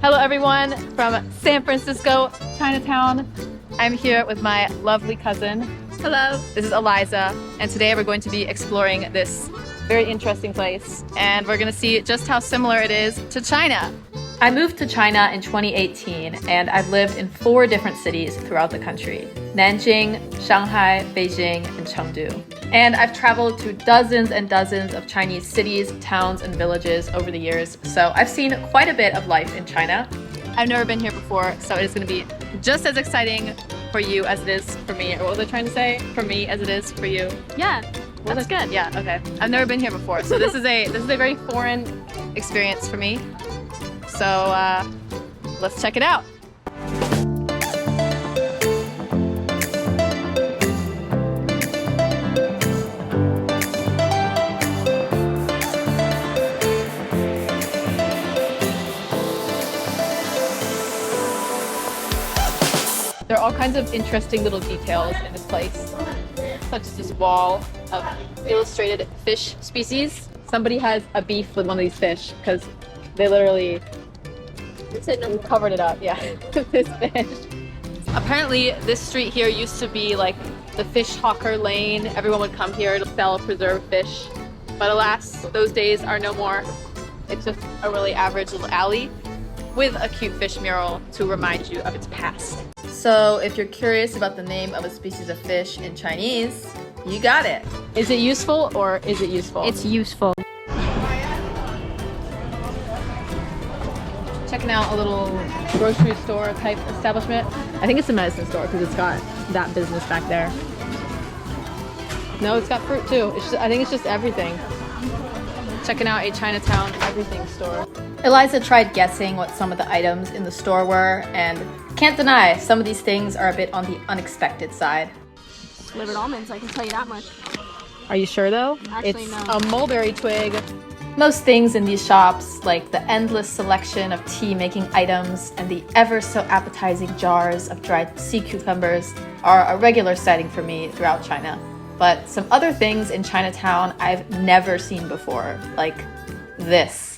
Hello everyone from San Francisco Chinatown. I'm here with my lovely cousin. Hello. This is Eliza, and today we're going to be exploring this very interesting place, and we're going to see just how similar it is to China. I moved to China in 2018, and I've lived in 4 different cities throughout the country: Nanjing, Shanghai, Beijing, and Chengdu. And I've traveled to dozens and dozens of Chinese cities, towns, and villages over the years, so I've seen quite a bit of life in China. I've never been here before, so it is going to be just as exciting for you as it is for me. Or what was I trying to say? For me as it is for you. Yeah, that's good. Yeah, okay. I've never been here before, so this is a very foreign experience for me. So let's check it out. There are all kinds of interesting little details in this place, such as this wall of illustrated fish species. Somebody has a beef with one of these fish because they literally covered it up, yeah, with this fish. Apparently, this street here used to be like the fish hawker lane. Everyone would come here to sell preserved fish, but alas, those days are no more. It's just a really average little alley with a cute fish mural to remind you of its past. So if you're curious about the name of a species of fish in Chinese, you got it. Is it useful or is it useful? It's useful. Checking out a little grocery store type establishment. I think it's a medicine store because it's got that business back there. No, it's got fruit too. I think it's just everything. Checking out a Chinatown everything store. Eliza tried guessing what some of the items in the store were, and can't deny some of these things are a bit on the unexpected side. Slivered almonds, I can tell you that much. Are you sure though? Actually, it's no. a mulberry twig. Most things in these shops, like the endless selection of tea-making items and the ever so appetizing jars of dried sea cucumbers, are a regular sighting for me throughout China. But some other things in Chinatown I've never seen before, like this.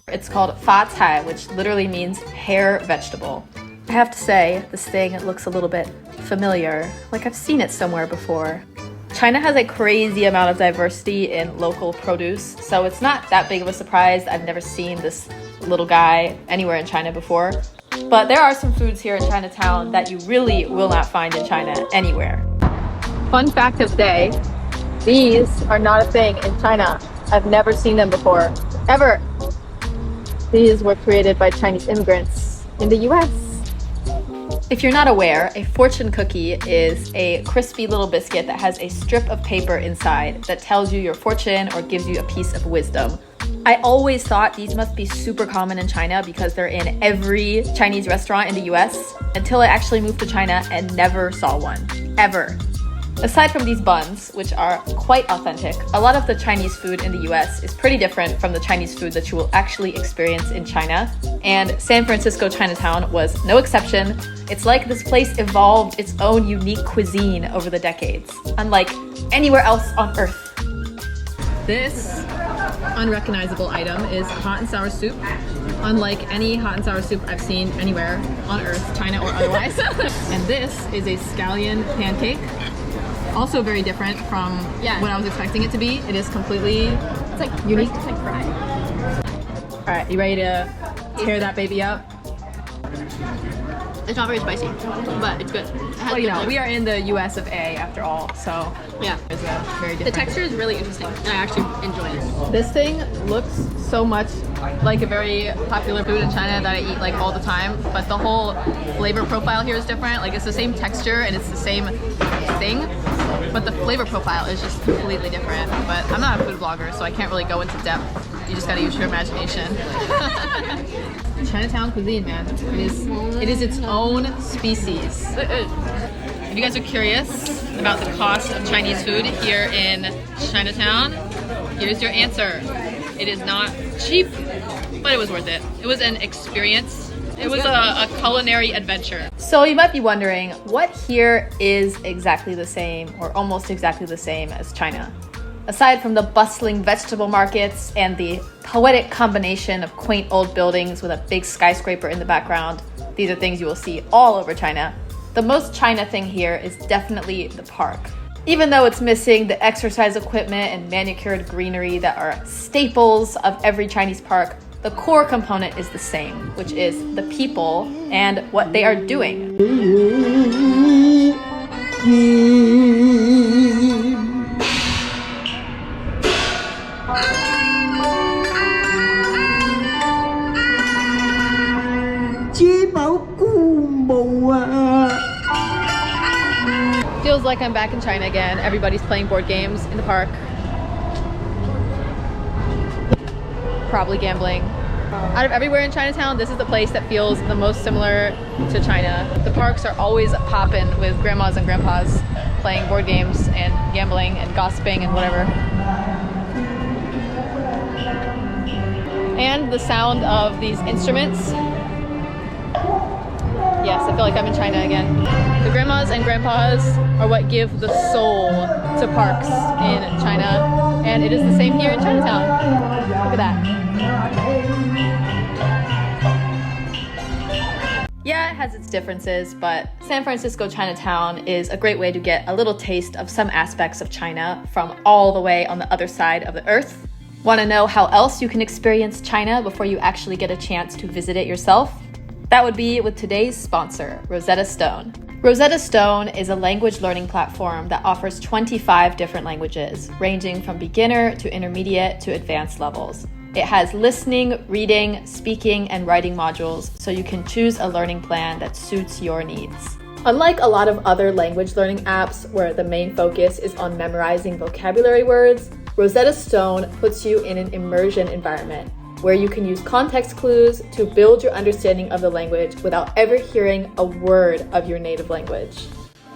It's called fa cai, which literally means hair vegetable. I have to say, this thing looks a little bit familiar, like I've seen it somewhere before. China has a crazy amount of diversity in local produce, so it's not that big of a surprise I've never seen this little guy anywhere in China before. But there are some foods here in Chinatown that you really will not find in China anywhere. Fun fact of the day, these are not a thing in China. I've never seen them before, ever. These were created by Chinese immigrants in the US. If you're not aware, a fortune cookie is a crispy little biscuit that has a strip of paper inside that tells you your fortune or gives you a piece of wisdom. I always thought these must be super common in China because they're in every Chinese restaurant in the US until I actually moved to China and never saw one, ever. Aside from these buns, which are quite authentic, a lot of the Chinese food in the US is pretty different from the Chinese food that you will actually experience in China. And San Francisco Chinatown was no exception. It's like this place evolved its own unique cuisine over the decades, unlike anywhere else on Earth. This unrecognizable item is hot and sour soup, unlike any hot and sour soup I've seen anywhere on Earth, China or otherwise. And this is a scallion pancake. Also very different from what I was expecting it to be. It is completely unique. It's like fried. All right, you ready to tear that baby up? It's not very spicy, but it's good. Well, you know, we are in the US of A after all, so yeah, it's a very different. The texture is really interesting, and I actually enjoy it. This thing looks so much like a very popular food in China that I eat like all the time, but the whole flavor profile here is different. Like it's the same texture and it's the same thing, but the flavor profile is just completely different. But I'm not a food blogger, so I can't really go into depth. You just gotta use your imagination. Chinatown cuisine, man. It is its own species. If you guys are curious about the cost of Chinese food here in Chinatown, here's your answer. It is not cheap, but it was worth it. It was an experience. It was a culinary adventure. So you might be wondering, what here is exactly the same or almost exactly the same as China? Aside from the bustling vegetable markets and the poetic combination of quaint old buildings with a big skyscraper in the background, these are things you will see all over China. The most China thing here is definitely the park. Even though it's missing the exercise equipment and manicured greenery that are staples of every Chinese park, the core component is the same, which is the people and what they are doing. 知某故無啊。 Feels like I'm back in China again. Everybody's playing board games in the park. Probably gambling. Out of everywhere in Chinatown, this is the place that feels the most similar to China. The parks are always popping with grandmas and grandpas playing board games and gambling and gossiping and whatever. And the sound of these instruments. Yes, I feel like I'm in China again. The grandmas and grandpas are what give the soul to parks in China, and it is the same here in Chinatown. Look at that. Yeah, it has its differences, but San Francisco Chinatown is a great way to get a little taste of some aspects of China from all the way on the other side of the earth. Want to know how else you can experience China before you actually get a chance to visit it yourself? That would be with today's sponsor, Rosetta Stone. Rosetta Stone is a language learning platform that offers 25 different languages, ranging from beginner to intermediate to advanced levels. It has listening, reading, speaking, and writing modules, so you can choose a learning plan that suits your needs. Unlike a lot of other language learning apps where the main focus is on memorizing vocabulary words, Rosetta Stone puts you in an immersion environment where you can use context clues to build your understanding of the language without ever hearing a word of your native language.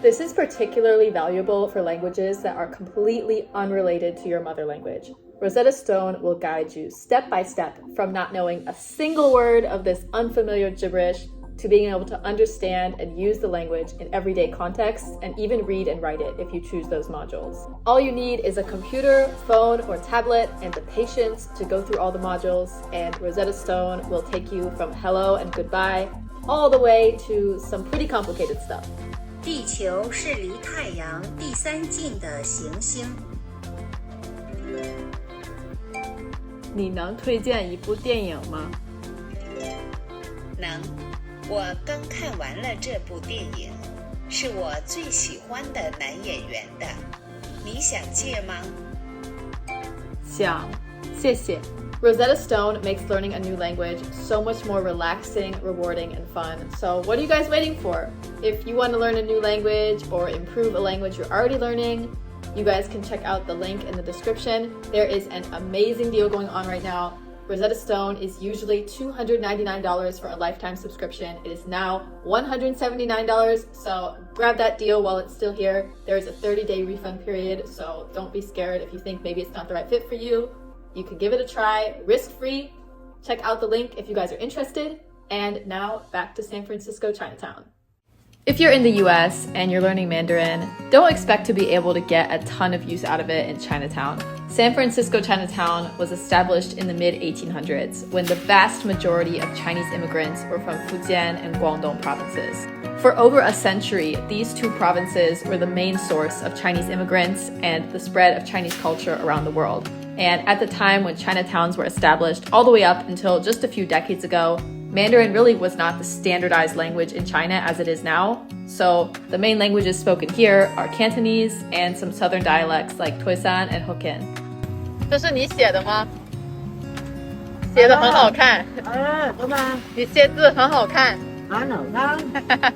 This is particularly valuable for languages that are completely unrelated to your mother language. Rosetta Stone will guide you step by step from not knowing a single word of this unfamiliar gibberish to being able to understand and use the language in everyday contexts and even read and write it if you choose those modules. All you need is a computer, phone, or tablet and the patience to go through all the modules, and Rosetta Stone will take you from hello and goodbye all the way to some pretty complicated stuff. 地球是离太阳第三近的行星。你能推荐一部电影吗？能，我刚看完了这部电影，是我最喜欢的男演员的。你想借吗？想，谢谢。Rosetta Stone makes learning a new language so much more relaxing, rewarding, and fun. So what are you guys waiting for? If you want to learn a new language or improve a language you're already learning, you guys can check out the link in the description. There is an amazing deal going on right now. Rosetta Stone is usually $299 for a lifetime subscription. It is now $179, so grab that deal while it's still here. There is a 30-day refund period, so don't be scared if you think maybe it's not the right fit for you. You can give it a try, risk-free. Check out the link if you guys are interested. And now back to San Francisco Chinatown. If you're in the US and you're learning Mandarin, don't expect to be able to get a ton of use out of it in Chinatown. San Francisco Chinatown was established in the mid-1800s when the vast majority of Chinese immigrants were from Fujian and Guangdong provinces. For over a century, these two provinces were the main source of Chinese immigrants and the spread of Chinese culture around the world. And at the time when Chinatowns were established, all the way up until just a few decades ago, Mandarin really was not the standardized language in China as it is now. So the main languages spoken here are Cantonese and some southern dialects like Toisan and Hokkien. 这是你写的吗？写得很好看。怎么？你写字很好看。很好看。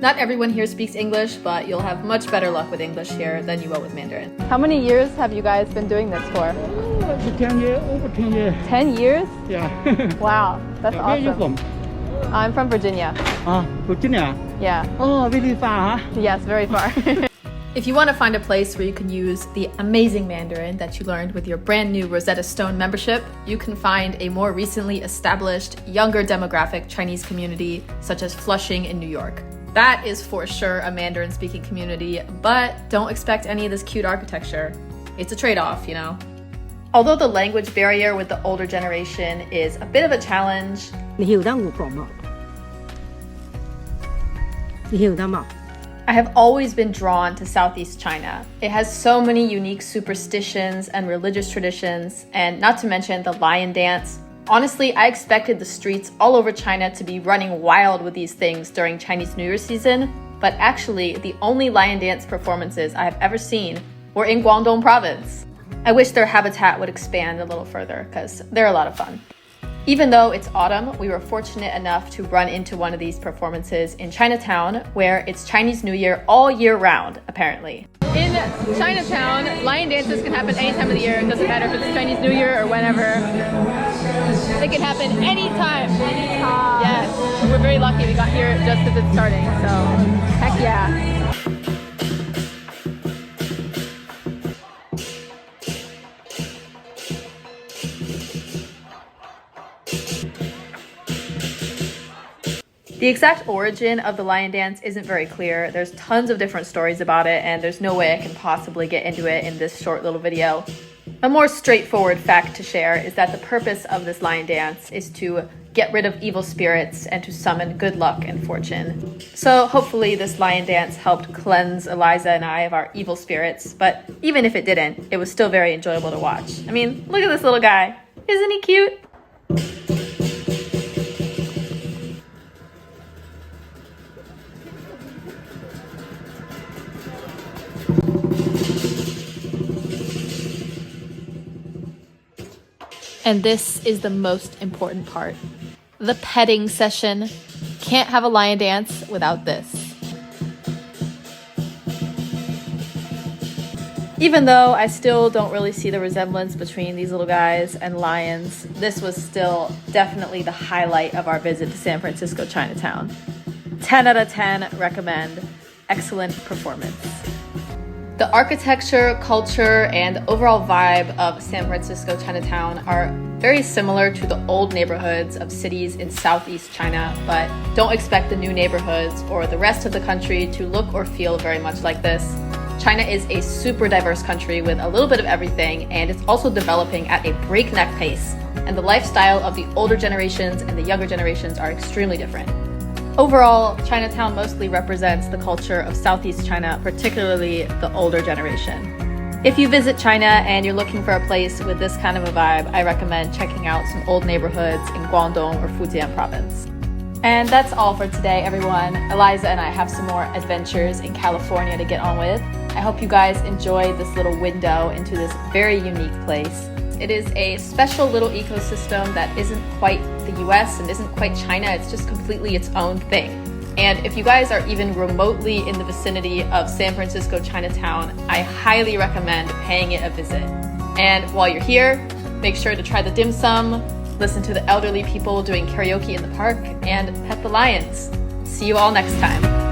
Not everyone here speaks English, but you'll have much better luck with English here than you will with Mandarin. How many years have you guys been doing this for? 10 years, over 10 years. 10 years? Yeah. Wow, that's Where are you awesome. from? I'm from Virginia. Virginia. Yeah. Oh, really far, huh? Yes, very far. If you want to find a place where you can use the amazing Mandarin that you learned with your brand new Rosetta Stone membership, you can find a more recently established, younger demographic Chinese community, such as Flushing in New York. That is for sure a Mandarin-speaking community, but don't expect any of this cute architecture. it's a trade-off, you know? Although the language barrier with the older generation is a bit of a challenge, 你曉得我講乜？你曉得嘛？ I have always been drawn to Southeast China. It has so many unique superstitions and religious traditions, and not to mention the lion dance. Honestly, I expected the streets all over China to be running wild with these things during Chinese New Year season, but actually, the only lion dance performances I have ever seen were in Guangdong province. I wish their habitat would expand a little further because they're a lot of fun. Even though it's autumn, we were fortunate enough to run into one of these performances in Chinatown, where it's Chinese New Year all year round, apparently. In Chinatown, lion dances can happen any time of the year. It doesn't matter if it's Chinese New Year or whenever. It can happen anytime. Yes, we're very lucky we got here just as it's starting, so heck yeah. The exact origin of the lion dance isn't very clear. There's tons of different stories about it, and there's no way I can possibly get into it in this short little video. A more straightforward fact to share is that the purpose of this lion dance is to get rid of evil spirits and to summon good luck and fortune. So hopefully this lion dance helped cleanse Eliza and I of our evil spirits, but even if it didn't, it was still very enjoyable to watch. I mean, look at this little guy. Isn't he cute? And this is the most important part. The petting session. Can't have a lion dance without this. Even though I still don't really see the resemblance between these little guys and lions, this was still definitely the highlight of our visit to San Francisco Chinatown. 10 out of 10 recommend. Excellent performance. The architecture, culture, and the overall vibe of San Francisco Chinatown are very similar to the old neighborhoods of cities in Southeast China, but don't expect the new neighborhoods or the rest of the country to look or feel very much like this. China is a super diverse country with a little bit of everything, and it's also developing at a breakneck pace, and the lifestyle of the older generations and the younger generations are extremely different. Overall, Chinatown mostly represents the culture of Southeast China, particularly the older generation. If you visit China and you're looking for a place with this kind of a vibe, I recommend checking out some old neighborhoods in Guangdong or Fujian province. And that's all for today, everyone. Eliza and I have some more adventures in California to get on with. I hope you guys enjoyed this little window into this very unique place. It is a special little ecosystem that isn't quite the US and isn't quite China. It's just completely its own thing. And if you guys are even remotely in the vicinity of San Francisco Chinatown, I highly recommend paying it a visit. And while you're here, make sure to try the dim sum, listen to the elderly people doing karaoke in the park, and pet the lions. See you all next time.